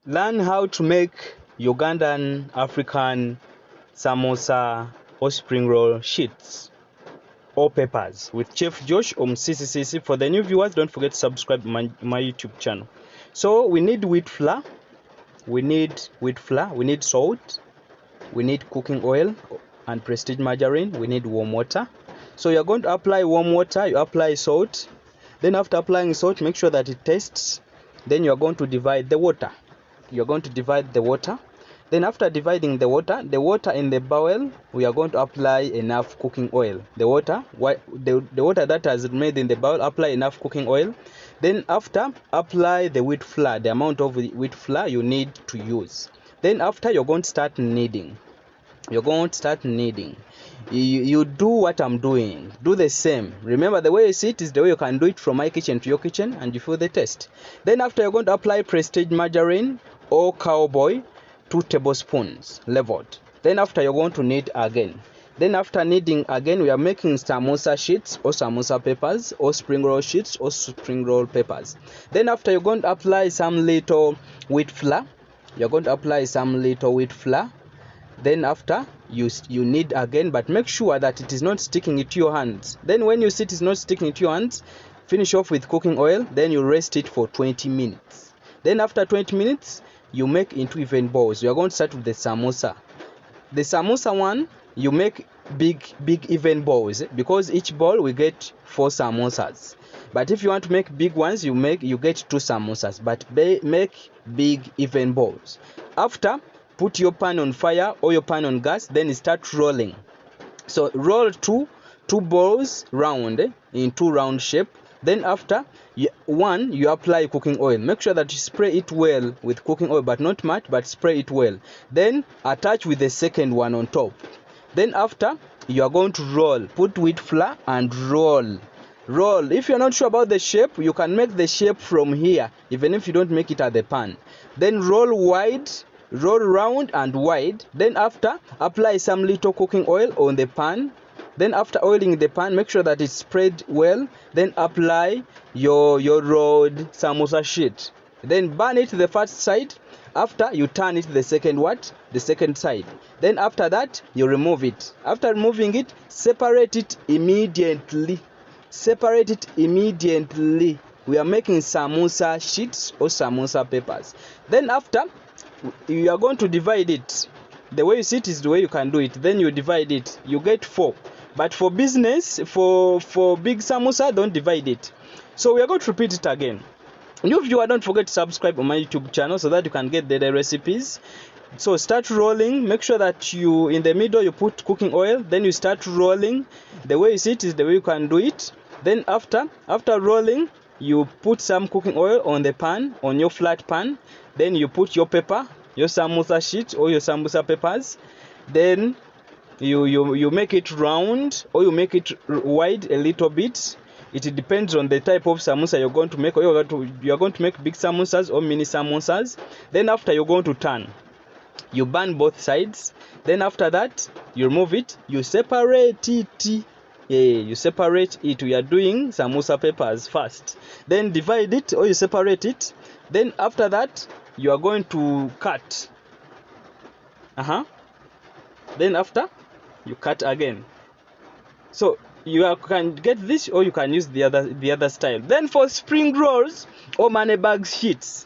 Learn how to make Ugandan African samosa or spring roll sheets or peppers with Chef Josh or CCCC. For the new viewers, don't forget to subscribe to my YouTube channel. So we need wheat flour, we need salt, we need cooking oil and Prestige margarine, we need warm water. So you're going to apply warm water, you apply salt, then after applying salt, make sure that it tastes. Then you're going to divide the water. You're going to divide the water. Then after dividing the water in the bowl, we are going to apply enough cooking oil. The water that has made in the bowl, apply enough cooking oil. Then after, apply the wheat flour, the amount of wheat flour you need to use. Then after, you're going to start kneading. You do what I'm doing. Do the same. Remember, the way you see it is the way you can do it from my kitchen to your kitchen, and you feel the taste. Then after, you're going to apply Prestige margarine or cowboy, 2 tablespoons leveled. Then after, you're going to knead again. Then after kneading again, we are making samosa sheets or samosa peppers or spring roll sheets or spring roll peppers. Then after, you're going to apply some little wheat flour. Then after, you knead again, but make sure that it is not sticking into your hands. Then when you see it is not sticking into your hands, finish off with cooking oil. Then you rest it for 20 minutes. Then after 20 minutes, you make into even balls. You are going to start with the samosa. The samosa one, you make big even balls, because each ball we get 4 samosas. But if you want to make big ones, you get 2 samosas, but make big even balls. After, put your pan on fire or your pan on gas, then start rolling. So roll two balls round in 2 round shape. Then after, one, you apply cooking oil. Make sure that you spray it well with cooking oil, but not much, but spray it well. Then attach with the second one on top. Then after, you are going to roll. Put wheat flour and roll. If you're not sure about the shape, you can make the shape from here, even if you don't make it at the pan. Then roll wide, roll round and wide. Then after, apply some little cooking oil on the pan. Then after oiling the pan, make sure that it's spread well. Then apply your rolled samosa sheet. Then burn it to the first side. After, you turn it the second side. Then after that, you remove it. After removing it, separate it immediately. We are making samosa sheets or samosa peppers. Then after, you are going to divide it. The way you see it is the way you can do it. Then you divide it. You get 4. But for business, for big samosa, don't divide it. So we are going to repeat it again. New viewer, don't forget to subscribe on my YouTube channel so that you can get the recipes. So start rolling. Make sure that you, in the middle, you put cooking oil. Then you start rolling. The way you see it is the way you can do it. Then after rolling, you put some cooking oil on the pan, on your flat pan. Then you put your pepper, your samosa sheet or your samosa peppers. Then you make it round or you make it wide a little bit. It depends on the type of samosa you're going to make, or you're going to make big samosas or mini samosas. Then after, you're going to turn. You burn both sides. Then after that, you remove it. You separate it. You separate it. We are doing samosa peppers first. Then divide it or you separate it. Then after that, you are going to cut. Then after, you cut again. So you can get this or you can use the other style. Then for spring rolls or money bag sheets,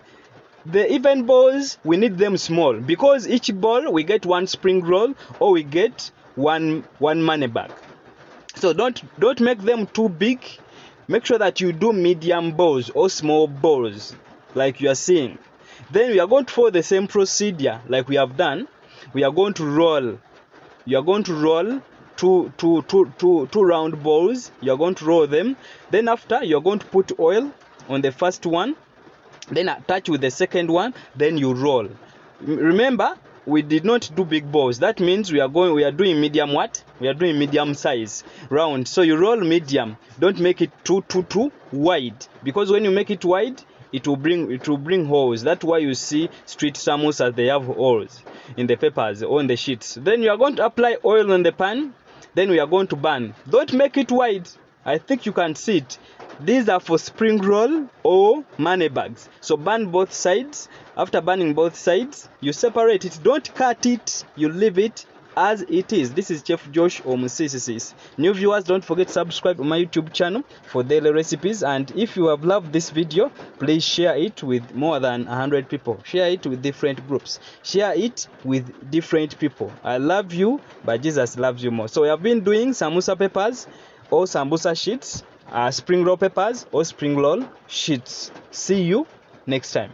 the even balls, we need them small, because each ball we get 1 spring roll or we get one money bag. So don't make them too big. Make sure that you do medium balls or small balls like you are seeing. Then we are going to follow the same procedure like we have done. We are going to roll. You are going to roll two round balls. You are going to roll them. Then after, you are going to put oil on the first one. Then attach with the second one. Then you roll. Remember, we did not do big balls. That means we are doing medium what? We are doing medium size round. So you roll medium. Don't make it too wide, because when you make it wide, it will bring holes. That's why you see street samosas, they have holes in the peppers or in the sheets. Then you are going to apply oil on the pan. Then we are going to burn. Don't make it wide. I think you can see it. These are for spring roll or money bags. So burn both sides. After burning both sides, you separate it. Don't cut it, you leave it as it is. This is Chef Josh Omusisis. New viewers, don't forget to subscribe to my YouTube channel for daily recipes, and if you have loved this video, please share it with more than 100 people. Share it with different groups. Share it with different people. I love you, but Jesus loves you more. So we have been doing samosa peppers or sambusa sheets, spring roll peppers or spring roll sheets. See you next time.